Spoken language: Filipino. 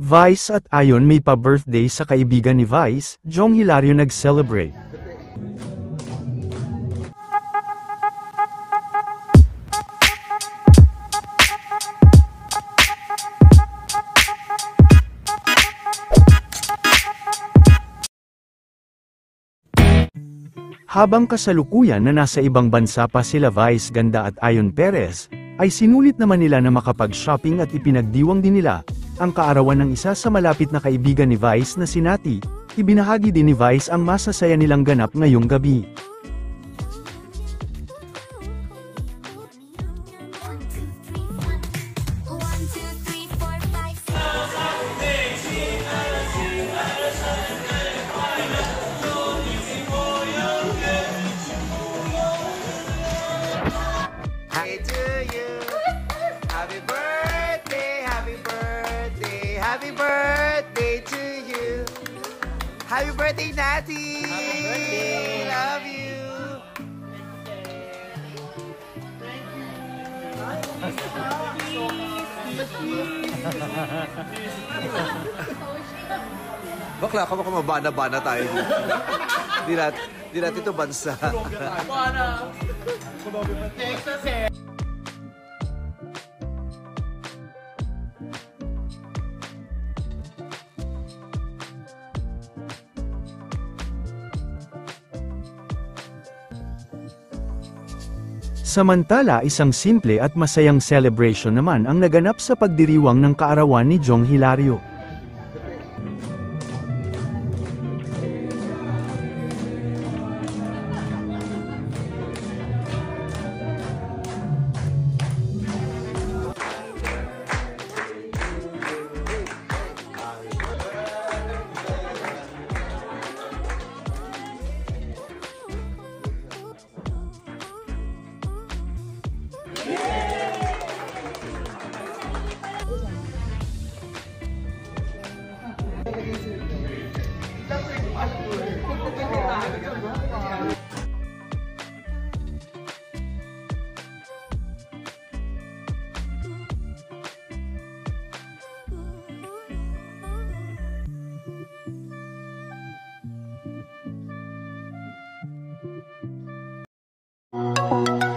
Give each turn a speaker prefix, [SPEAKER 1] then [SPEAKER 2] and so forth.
[SPEAKER 1] Vice at Ayon may pa-birthday sa kaibigan ni Vice, Jong Hilario nag-celebrate. Habang kasalukuyan na nasa ibang bansa pa sila Vice Ganda at Ayon Perez, ay sinulit naman nila na makapag-shopping at ipinagdiwang din nila ang kaarawan ng isa sa malapit na kaibigan ni Vice na si Nati. Ibinahagi din ni Vice ang masasaya nilang ganap ngayong gabi.
[SPEAKER 2] Happy to you. Happy birthday, happy birthday, happy birthday to you. Happy birthday, Natty. Happy birthday. Love you. Bakla ka, baka mabana-bana tayo. Di natin ito bansa.
[SPEAKER 1] Samantala isang simple at masayang celebration naman ang naganap sa pagdiriwang ng kaarawan ni Jong Hilario.
[SPEAKER 3] Thank you.